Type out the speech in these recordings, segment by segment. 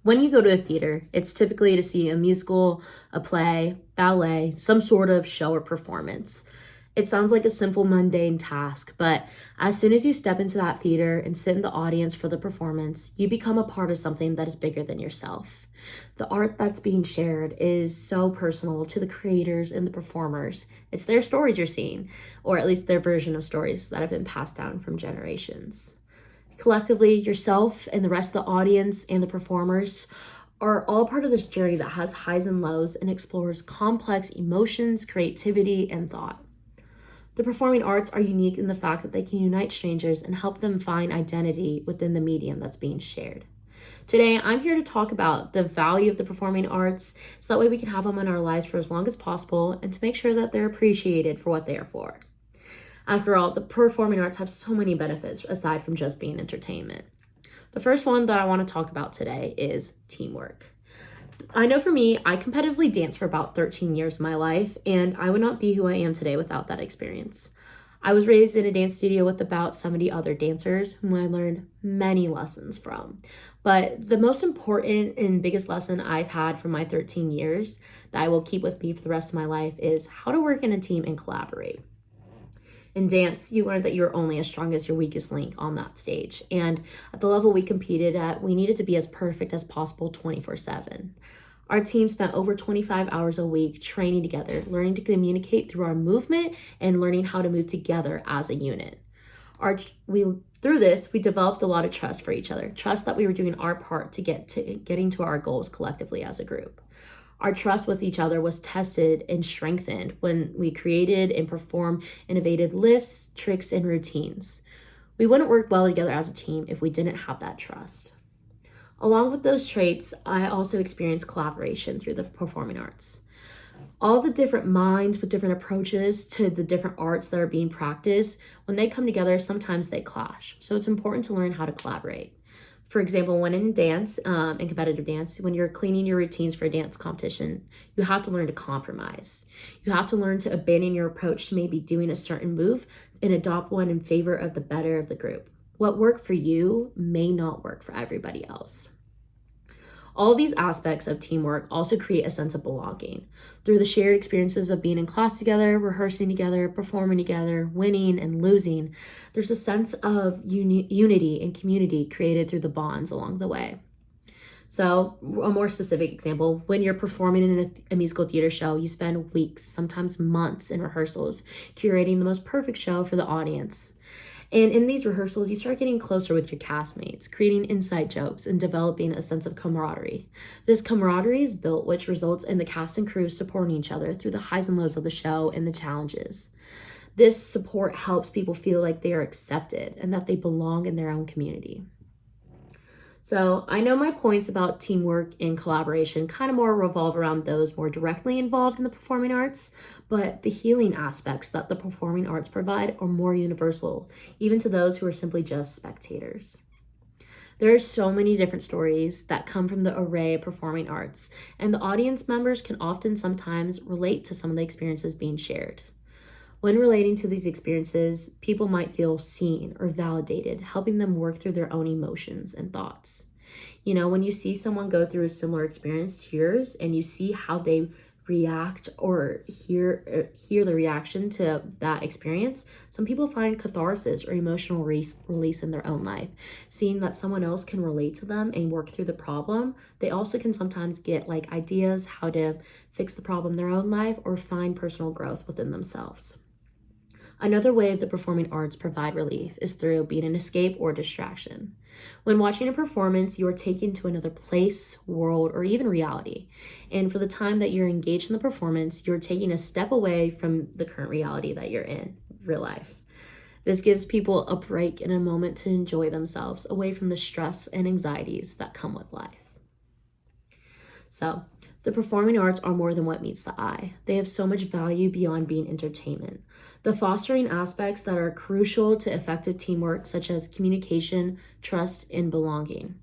When you go to a theater, it's typically to see a musical, a play, ballet, some sort of show or performance. It sounds like a simple, mundane task, but as soon as you step into that theater and sit in the audience for the performance, you become a part of something that is bigger than yourself. The art that's being shared is so personal to the creators and the performers. It's their stories you're seeing, or at least their version of stories that have been passed down from generations. Collectively, yourself and the rest of the audience and the performers are all part of this journey that has highs and lows and explores complex emotions, creativity, and thought. The performing arts are unique in the fact that they can unite strangers and help them find identity within the medium that's being shared. Today, I'm here to talk about the value of the performing arts so that way we can have them in our lives for as long as possible and to make sure that they're appreciated for what they are for. After all, the performing arts have so many benefits aside from just being entertainment. The first one that I want to talk about today is teamwork. I know for me, I competitively danced for about 13 years of my life, and I would not be who I am today without that experience. I was raised in a dance studio with about 70 other dancers whom I learned many lessons from. But the most important and biggest lesson I've had from my 13 years that I will keep with me for the rest of my life is how to work in a team and collaborate. In dance, you learn that you're only as strong as your weakest link on that stage. And at the level we competed at, we needed to be as perfect as possible 24/7. Our team spent over 25 hours a week training together, learning to communicate through our movement and learning how to move together as a unit. Through this, we developed a lot of trust for each other, trust that we were doing our part to getting to our goals collectively as a group. Our trust with each other was tested and strengthened when we created and performed innovative lifts, tricks, and routines. We wouldn't work well together as a team if we didn't have that trust. Along with those traits, I also experienced collaboration through the performing arts. All the different minds with different approaches to the different arts that are being practiced, when they come together, sometimes they clash. So it's important to learn how to collaborate. For example, when in dance, in competitive dance, when you're cleaning your routines for a dance competition, you have to learn to compromise. You have to learn to abandon your approach to maybe doing a certain move and adopt one in favor of the better of the group. What worked for you may not work for everybody else. All these aspects of teamwork also create a sense of belonging. Through the shared experiences of being in class together, rehearsing together, performing together, winning and losing, there's a sense of unity and community created through the bonds along the way. So, a more specific example, when you're performing in a musical theater show, you spend weeks, sometimes months in rehearsals, curating the most perfect show for the audience. And in these rehearsals, you start getting closer with your castmates, creating inside jokes and developing a sense of camaraderie. This camaraderie is built, which results in the cast and crew supporting each other through the highs and lows of the show and the challenges. This support helps people feel like they are accepted and that they belong in their own community. So I know my points about teamwork and collaboration kind of more revolve around those more directly involved in the performing arts, but the healing aspects that the performing arts provide are more universal, even to those who are simply just spectators. There are so many different stories that come from the array of performing arts, and the audience members can often sometimes relate to some of the experiences being shared. When relating to these experiences, people might feel seen or validated, helping them work through their own emotions and thoughts. You know, when you see someone go through a similar experience to yours and you see how they react or hear the reaction to that experience, some people find catharsis or emotional release in their own life. Seeing that someone else can relate to them and work through the problem, they also can sometimes get like ideas how to fix the problem in their own life or find personal growth within themselves. Another way the performing arts provide relief is through being an escape or distraction. When watching a performance, you are taken to another place, world, or even reality. And for the time that you're engaged in the performance, you're taking a step away from the current reality that you're in, real life. This gives people a break and a moment to enjoy themselves away from the stress and anxieties that come with life. So, the performing arts are more than what meets the eye. They have so much value beyond being entertainment. The fostering aspects that are crucial to effective teamwork, such as communication, trust, and belonging.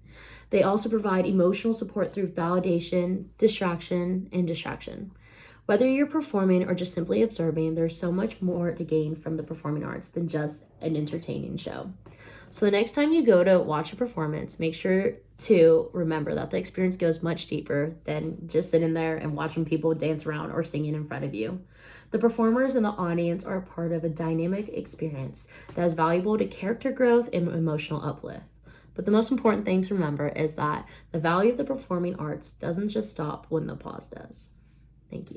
They also provide emotional support through validation, distraction, and distraction. Whether you're performing or just simply observing, there's so much more to gain from the performing arts than just an entertaining show. So the next time you go to watch a performance, make sure to remember that the experience goes much deeper than just sitting there and watching people dance around or singing in front of you. The performers and the audience are a part of a dynamic experience that is valuable to character growth and emotional uplift. But the most important thing to remember is that the value of the performing arts doesn't just stop when the applause does. Thank you.